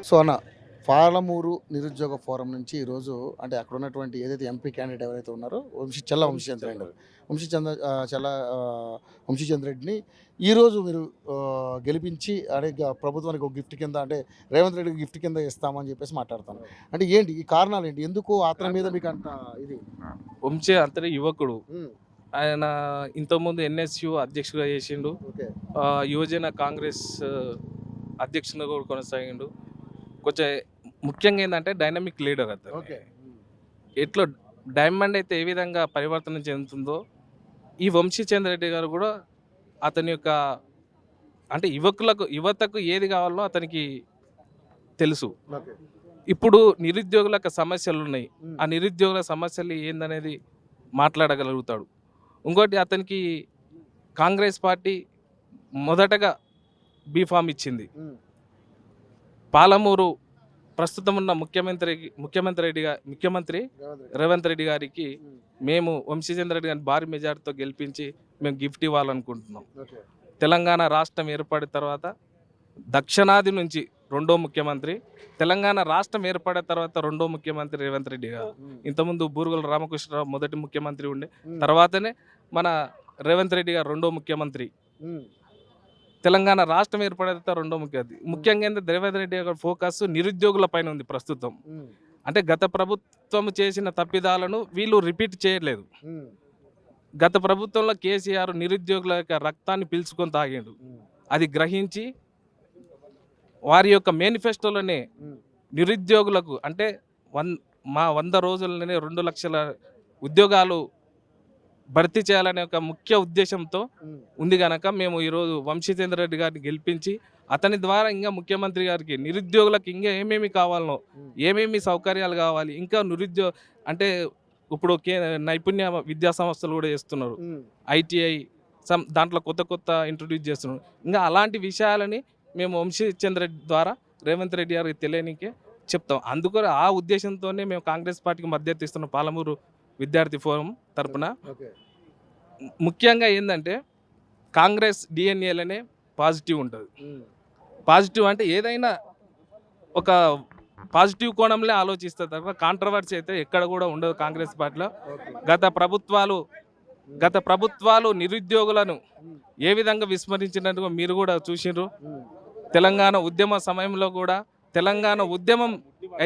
So అన్న పాలమూరు నిరుద్యోగ forum నుంచి ఈరోజు అంటే అక్కడ ఉన్నటువంటి ఏదైతే ఎంపీ క్యాండిడేట్ ఎవరైతే ఉన్నారో వంశీచంద్ర రెడ్డి వంశీచంద్ర రెడ్డిని ఈరోజు మీరు గెలిపించి అంటే ప్రభుత్వానికి ఒక గిఫ్ట్ కింద అంటే రేవంత్ రెడ్డికి గిఫ్ట్ కింద ఇస్తామని చెప్పేసి మాట్లాడుతాను. అంటే ఏంటి ఈ కారణాలు ఏంటి, ఎందుకు అతని మీద మీకు అంత ఇది? వంశీ అంతటి యువకుడు. ఆయన ఇంతకుముందు ఎన్ఎస్యు అధ్యక్షుడిగా చేసిండు. ఓకే. యువజన కాంగ్రెస్ అధ్యక్షునిగా కూడా కొనసాగిండు. కొంచెం ముఖ్యంగా ఏంటంటే డైనమిక్ లీడర్ అతను. ఓకే. ఎట్లా డైమండ్ అయితే ఏ విధంగా పరివర్తన చెందుతుందో ఈ వంశీచంద్ర రెడ్డి గారు కూడా అతని యొక్క అంటే యువతకు ఏది కావాలో అతనికి తెలుసు. ఓకే. ఇప్పుడు నిరుద్యోగులకు సమస్యలు ఉన్నాయి, ఆ నిరుద్యోగుల సమస్యలు ఏందనేది మాట్లాడగలుగుతాడు. ఇంకోటి అతనికి కాంగ్రెస్ పార్టీ మొదటగా బీఫామ్ ఇచ్చింది. పాలమూరు ప్రస్తుతం ఉన్న ముఖ్యమంత్రి రేవంత్ రెడ్డి గారికి మేము వంశీచంద్ర రెడ్డి గారిని భారీ మెజార్టీతో గెలిపించి మేము గిఫ్ట్ ఇవ్వాలనుకుంటున్నాం. తెలంగాణ రాష్ట్రం ఏర్పడిన తర్వాత దక్షిణాది నుంచి రెండో ముఖ్యమంత్రి, తెలంగాణ రాష్ట్రం ఏర్పడిన తర్వాత రెండో ముఖ్యమంత్రి రేవంత్ రెడ్డి గారు. ఇంతకుముందు బూరుగుల రామకృష్ణరావు మొదటి ముఖ్యమంత్రి ఉండే, తర్వాతనే మన రేవంత్ రెడ్డి గారు రెండో ముఖ్యమంత్రి. తెలంగాణ రాష్ట్రం ఏర్పడిన రెండో ముఖ్యంగా ఏంటంటే రేవంత్ రెడ్డి గారి ఫోకస్ నిరుద్యోగుల పైన ఉంది ప్రస్తుతం. అంటే గత ప్రభుత్వం చేసిన తప్పిదాలను వీళ్ళు రిపీట్ చేయలేదు. గత ప్రభుత్వంలో కేసీఆర్ నిరుద్యోగుల యొక్క రక్తాన్ని పీల్చుకొని తాగాడు. అది గ్రహించి వారి యొక్క మేనిఫెస్టోలోనే నిరుద్యోగులకు అంటే 100 రోజుల్లోనే 2 లక్షల ఉద్యోగాలు భర్తీ చేయాలనే ఒక ముఖ్య ఉద్దేశంతో ఉంది కనుక మేము ఈరోజు వంశీచంద్ర రెడ్డి గారిని గెలిపించి అతని ద్వారా ఇంకా ముఖ్యమంత్రి గారికి నిరుద్యోగులకు ఇంకా ఏమేమి కావాలనో, ఏమేమి సౌకర్యాలు కావాలి, ఇంకా అంటే ఇప్పుడు నైపుణ్య విద్యా సంస్థలు కూడా చేస్తున్నారు, ఐటీఐ దాంట్లో కొత్త ఇంట్రొడ్యూస్ చేస్తున్నారు. ఇంకా అలాంటి విషయాలని మేము వంశీచంద్ర రెడ్డి ద్వారా రేవంత్ రెడ్డి గారికి తెలియనికే చెప్తాం. అందుకని ఆ ఉద్దేశంతోనే మేము కాంగ్రెస్ పార్టీకి మద్దతు ఇస్తున్నాం. పాలమూరు విద్యార్థి ఫోరం తరపున ముఖ్యంగా ఏంటంటే కాంగ్రెస్ డిఎన్ఏలనే పాజిటివ్ ఉంటుంది. పాజిటివ్ అంటే ఏదైనా ఒక పాజిటివ్ కోణంలో ఆలోచిస్తే తప్ప కాంట్రవర్సీ అయితే ఎక్కడ కూడా ఉండదు కాంగ్రెస్ పార్టీలో. గత ప్రభుత్వాలు నిరుద్యోగులను ఏ విధంగా విస్మరించినట్టుగా మీరు కూడా చూసిండ్రు. తెలంగాణ ఉద్యమ సమయంలో కూడా తెలంగాణ ఉద్యమం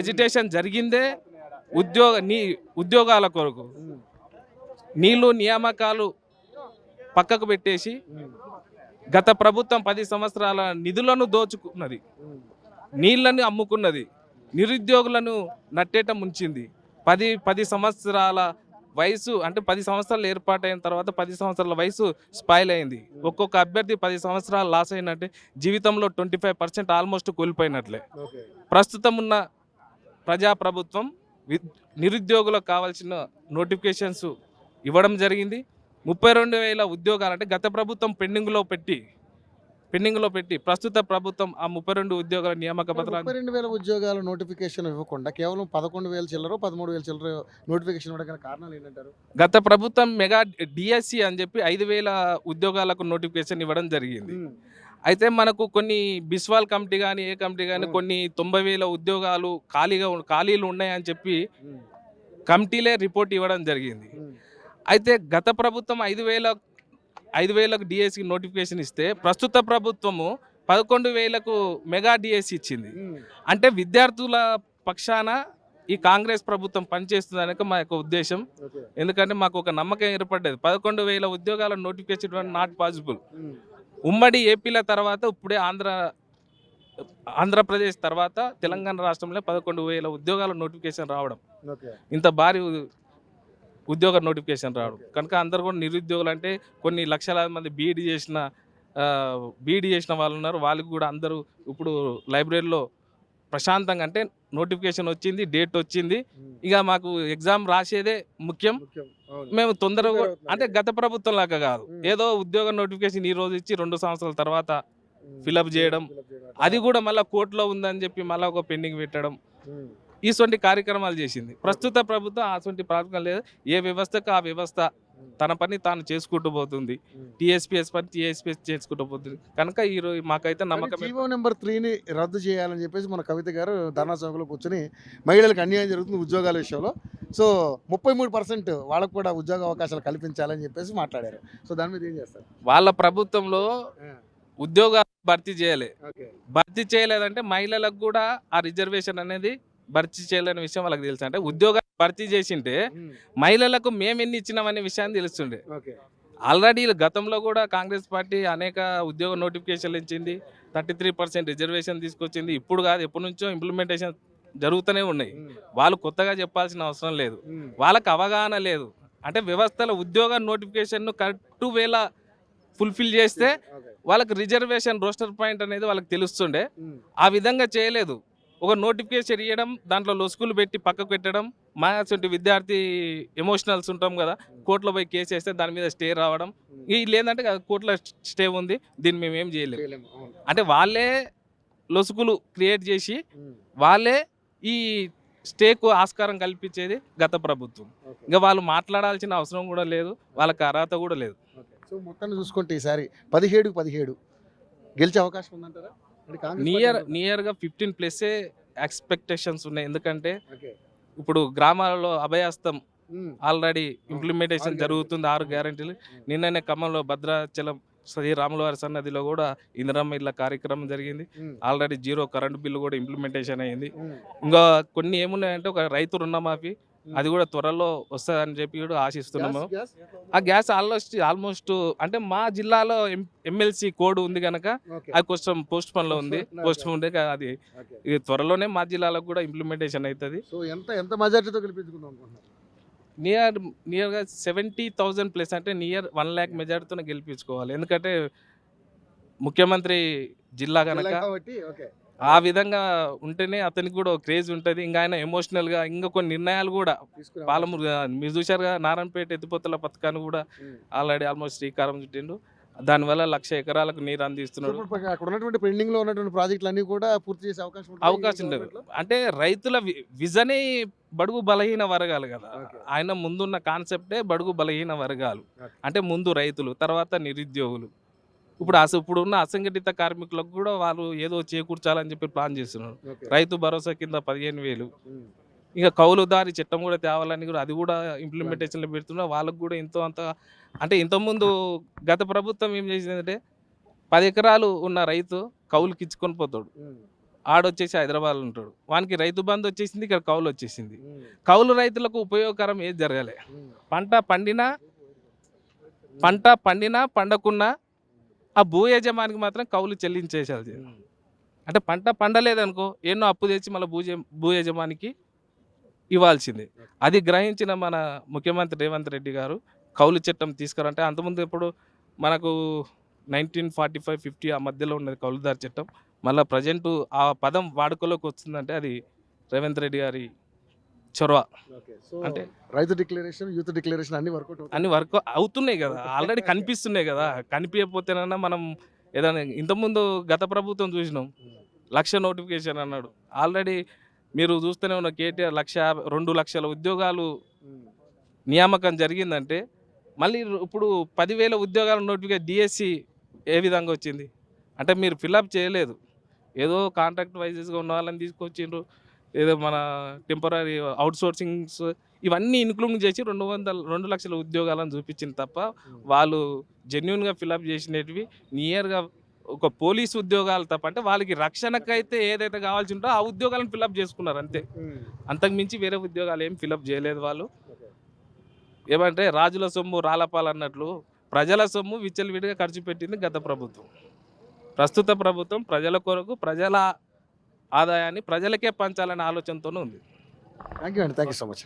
ఎజిటేషన్ జరిగిందే ఉద్యోగాల కొరకు. నీళ్లు నియామకాలు పక్కకు పెట్టేసి గత ప్రభుత్వం 10 సంవత్సరాల నిధులను దోచుకున్నది, నీళ్లను అమ్ముకున్నది, నిరుద్యోగులను నట్టేట ముంచింది. 10 సంవత్సరాల వయసు అంటే 10 సంవత్సరాలు ఏర్పాటైన తర్వాత 10 సంవత్సరాల వయసు స్పాయిల్ అయింది. ఒక్కొక్క అభ్యర్థి 10 సంవత్సరాలు లాస్ అయినట్టే, జీవితంలో 25% ఆల్మోస్ట్ కోల్పోయినట్లే. ప్రస్తుతం ఉన్న ప్రజాప్రభుత్వం నిరుద్యోగులకు కావాల్సిన నోటిఫికేషన్స్ ఇవ్వడం జరిగింది. 32,000 ఉద్యోగాలు అంటే గత ప్రభుత్వం పెండింగ్లో పెట్టి ప్రస్తుత ప్రభుత్వం ఆ 32 ఉద్యోగాల నియామక పత్రాలు 32,000 ఉద్యోగాల నోటిఫికేషన్ ఇవ్వకుండా కేవలం 11,000 చిల్లర 13,000 చిల్లర నోటిఫికేషన్ ఇవ్వడానికి కారణాలు ఏంటంటారు? గత ప్రభుత్వం మెగా డిఎస్సి అని చెప్పి 5,000 ఉద్యోగాలకు నోటిఫికేషన్ ఇవ్వడం జరిగింది. అయితే మనకు కొన్ని బిస్వాల్ కమిటీ కానీ ఏ కమిటీ కానీ కొన్ని 90,000 ఉద్యోగాలు ఖాళీలు ఉన్నాయని చెప్పి కమిటీలే రిపోర్ట్ ఇవ్వడం జరిగింది. అయితే గత ప్రభుత్వం 5,000కు డిఎస్సి నోటిఫికేషన్ ఇస్తే ప్రస్తుత ప్రభుత్వము 11,000కు మెగా డిఎస్సి ఇచ్చింది. అంటే విద్యార్థుల పక్షాన ఈ కాంగ్రెస్ ప్రభుత్వం పనిచేస్తుందనే మా యొక్క ఉద్దేశం. ఎందుకంటే మాకు ఒక నమ్మకం ఏర్పడ్డది. 11,000 ఉద్యోగాల నోటిఫికేషన్ నాట్ పాసిబుల్. ఉమ్మడి ఏపీల తర్వాత ఇప్పుడే ఆంధ్రప్రదేశ్ తర్వాత తెలంగాణ రాష్ట్రంలో 11,000 ఉద్యోగాల నోటిఫికేషన్ రావడం, ఇంత భారీ ఉద్యోగ నోటిఫికేషన్ రావడం కనుక అందరు కూడా నిరుద్యోగులు అంటే కొన్ని లక్షలాది మంది బీఈడీ చేసిన వాళ్ళు ఉన్నారు. వాళ్ళకి కూడా అందరూ ఇప్పుడు లైబ్రరీలో ప్రశాంతంగా అంటే నోటిఫికేషన్ వచ్చింది, డేట్ వచ్చింది, ఇక మాకు ఎగ్జామ్ రాసేదే ముఖ్యం. మేము తొందరగా అంటే గత ప్రభుత్వం లాగా కాదు, ఏదో ఉద్యోగ నోటిఫికేషన్ ఈ రోజు ఇచ్చి 2 సంవత్సరాల తర్వాత ఫిలప్ చేయడం, అది కూడా మళ్ళీ కోర్టులో ఉందని చెప్పి మళ్ళీ ఒక పెండింగ్ పెట్టడం, ఇటువంటి కార్యక్రమాలు చేసింది. ప్రస్తుత ప్రభుత్వం అటువంటి ప్రాథమికం లేదు. ఏ వ్యవస్థకు ఆ వ్యవస్థ తన పని తాను చేసుకుంటూ పోతుంది, టీఎస్పీఎస్ పని టీఎస్పీఎస్ చేసుకుంటూ పోతుంది. కనుక ఈరోజు మాకైతే నమ్మకం. జీవో నెంబర్ 3ని రద్దు చేయాలని చెప్పేసి మన కవిత గారు ధర్నా చౌకలో కూర్చొని మహిళలకు అన్యాయం జరుగుతుంది ఉద్యోగాల విషయంలో, సో 33% వాళ్ళకు కూడా ఉద్యోగ అవకాశాలు కల్పించాలని చెప్పేసి మాట్లాడారు. సో దాని మీద ఏం చేస్తారు? వాళ్ళ ప్రభుత్వంలో ఉద్యోగాలు భర్తీ చేయలే. భర్తీ చేయలేదంటే మహిళలకు కూడా ఆ రిజర్వేషన్ అనేది భర్తీ చేయలేని విషయం వాళ్ళకి తెలుసు. అంటే ఉద్యోగాలు భర్తీ చేసింటే మహిళలకు మేము ఎన్ని ఇచ్చినామనే విషయాన్ని తెలుస్తుండే. ఆల్రెడీ గతంలో కూడా కాంగ్రెస్ పార్టీ అనేక ఉద్యోగ నోటిఫికేషన్లు ఇచ్చింది, 33% రిజర్వేషన్ తీసుకొచ్చింది. ఇప్పుడు కాదు, ఎప్పటి నుంచో ఇంప్లిమెంటేషన్ జరుగుతూనే ఉన్నాయి. వాళ్ళు కొత్తగా చెప్పాల్సిన అవసరం లేదు, వాళ్ళకి అవగాహన లేదు. అంటే వ్యవస్థలో ఉద్యోగ నోటిఫికేషన్ను కరెక్ట్ వేళ ఫుల్ఫిల్ చేస్తే వాళ్ళకి రిజర్వేషన్ రోస్టర్ పాయింట్ అనేది వాళ్ళకి తెలుస్తుండే. ఆ విధంగా చేయలేదు. ఒక నోటిఫికేషన్ ఇవ్వడం, దాంట్లో లొసుగులు పెట్టి పక్కకు పెట్టడం, మాసంటి విద్యార్థి ఎమోషనల్స్ ఉంటాం కదా, కోర్టులో పోయి కేసు వేస్తే దాని మీద స్టే రావడం. ఈ లేదంటే కోర్టులో స్టే ఉంది, దీన్ని మేము ఏం చేయలేము. అంటే వాళ్ళే లొసుగులు క్రియేట్ చేసి వాళ్ళే ఈ స్టేకు ఆస్కారం కల్పించేది గత ప్రభుత్వం. ఇంకా వాళ్ళు మాట్లాడాల్సిన అవసరం కూడా లేదు, వాళ్ళకి అర్హత కూడా లేదు. సో మొత్తాన్ని చూసుకుంటే ఈసారి 17 గెలిచే అవకాశం ఉందంటారా? నియర్గా 15+ ఎక్స్పెక్టేషన్స్ ఉన్నాయి. ఎందుకంటే ఇప్పుడు గ్రామాలలో అభయాస్తం ఆల్రెడీ ఇంప్లిమెంటేషన్ జరుగుతుంది, 6 గ్యారంటీలు. నిన్ననే ఖమ్మంలో భద్రాచలం శ్రీ రాములవారి సన్నదిలో కూడా ఇందిరమ్మ ఇళ్ళ కార్యక్రమం జరిగింది. ఆల్రెడీ 0 కరెంటు బిల్లు కూడా ఇంప్లిమెంటేషన్ అయ్యింది. ఇంకా కొన్ని ఏమున్నాయంటే ఒక రైతు రుణమాఫీ, అది కూడా త్వరలో వస్తుందని చెప్పి కూడా ఆశిస్తున్నాము. ఆ గ్యాస్ ఆల్మోస్ట్ అంటే మా జిల్లాలో ఎమ్మెల్సీ కోడ్ ఉంది కనుక అది కొంచెం పోస్ట్ పోన్ లో ఉంది. పోస్ట్ పోన్ ఉంటే అది త్వరలోనే మా జిల్లాలో కూడా ఇంప్లిమెంటేషన్ అవుతుంది. ఎంత మెజారిటీతో గెలిపించుకుందాం అనుకుంటున్నారు? నియర్గా 70,000+ అంటే నియర్ 1 lakh మెజారిటీతో గెలిపించుకోవాలి. ఎందుకంటే ముఖ్యమంత్రి జిల్లా కనుక ఆ విధంగా ఉంటేనే అతనికి కూడా క్రేజ్ ఉంటుంది. ఇంకా ఆయన ఎమోషనల్గా ఇంకా కొన్ని నిర్ణయాలు కూడా పాలమూరు మీరు చూశారుగా, నారాయణపేట ఎత్తిపోతల పథకాన్ని కూడా ఆల్రెడీ ఆల్మోస్ట్ శ్రీకారం చుట్టిండు. దానివల్ల 1,00,000 ఎకరాలకు నీరు అందిస్తున్నాడు. అక్కడ ఉన్నటువంటి పెండింగ్ లో ఉన్నటువంటి ప్రాజెక్టులు కూడా పూర్తి చేసే అవకాశం లేదు. అంటే రైతుల విజనే బడుగు బలహీన వర్గాలు కదా, ఆయన ముందున్న కాన్సెప్టే బడుగు బలహీన వర్గాలు. అంటే ముందు రైతులు, తర్వాత నిరుద్యోగులు. ఇప్పుడున్న అసంఘటిత కార్మికులకు కూడా వాళ్ళు ఏదో చేకూర్చాలని చెప్పి ప్లాన్ చేస్తున్నారు. రైతు భరోసా కింద 15,000, ఇంకా కౌలుదారి చట్టం కూడా తేవాలని కూడా అది కూడా ఇంప్లిమెంటేషన్లో పెడుతున్నారు. వాళ్ళకు కూడా ఎంతో అంత అంటే ఇంతకుముందు గత ప్రభుత్వం ఏం చేసిందంటే 10 ఎకరాలు ఉన్న రైతు కౌలుకి ఇచ్చుకొని పోతాడు, ఆడొచ్చేసి హైదరాబాద్లో ఉంటాడు, వానికి రైతు బంధు వచ్చేసింది, ఇక్కడ కౌలు వచ్చేసింది. కౌలు రైతులకు ఉపయోగకరం ఏది జరగలే. పంట పండినా పండకున్నా ఆ భూ యజమానికి మాత్రం కౌలు చెల్లించేసేది. అంటే పంట పండలేదనుకో ఎన్నో అప్పు తెచ్చి మళ్ళీ భూ యజమానికి ఇవ్వాల్సిందే. అది గ్రహించిన మన ముఖ్యమంత్రి రేవంత్ రెడ్డి గారు కౌలు చట్టం తీసుకురంటే, అంతకుముందు ఎప్పుడు మనకు 1945-50 ఆ మధ్యలో ఉన్నది కౌలుదారి చట్టం. మళ్ళీ ప్రజెంట్ ఆ పదం వాడుకలోకి వస్తుందంటే అది రేవంత్ రెడ్డి గారి చొరవ. అంటే రైతు డిక్లరేషన్, యూత్ డిక్లరేషన్ అన్ని వర్క్ అవుతున్నాయి కదా, ఆల్రెడీ కనిపిస్తున్నాయి కదా. కనిపించకపోతేనన్నా మనం ఏదైనా ఇంతకుముందు గత ప్రభుత్వం చూసినాం, 1,00,000 నోటిఫికేషన్ అన్నాడు. ఆల్రెడీ మీరు చూస్తూనే ఉన్న కేటీఆర్ 2 లక్షల ఉద్యోగాలు నియామకం జరిగిందంటే, మళ్ళీ ఇప్పుడు 10,000 ఉద్యోగాల నోటిఫికేషన్ డిఎస్సి ఏ విధంగా వచ్చింది అంటే మీరు ఫిల్అప్ చేయలేదు. ఏదో కాంట్రాక్ట్ వైజెస్గా ఉన్న వాళ్ళని తీసుకొచ్చిండ్రు, ఏదో మన టెంపరీ అవుట్సోర్సింగ్స్ ఇవన్నీ ఇన్క్లూడ్ చేసి 2 లక్షల ఉద్యోగాలను చూపించింది తప్ప వాళ్ళు జెన్యున్గా ఫిల్అప్ చేసినవి నియర్గా ఒక పోలీసు ఉద్యోగాలు తప్ప. అంటే వాళ్ళకి రక్షణకైతే ఏదైతే కావాల్సి ఉంటో ఆ ఉద్యోగాలను ఫిల్అప్ చేసుకున్నారు అంతే. అంతకు మించి వేరే ఉద్యోగాలు ఏం ఫిల్అప్ చేయలేదు వాళ్ళు. ఏమంటే రాజుల సొమ్ము రాలపాలన్నట్లు ప్రజల సొమ్ము విచ్చలవిడిగా ఖర్చు పెట్టింది గత ప్రభుత్వం. ప్రస్తుత ప్రభుత్వం ప్రజల కొరకు ప్రజల ఆదాయాన్ని ప్రజలకే పంచాలనే ఆలోచనతోనే ఉంది. Thank you so much.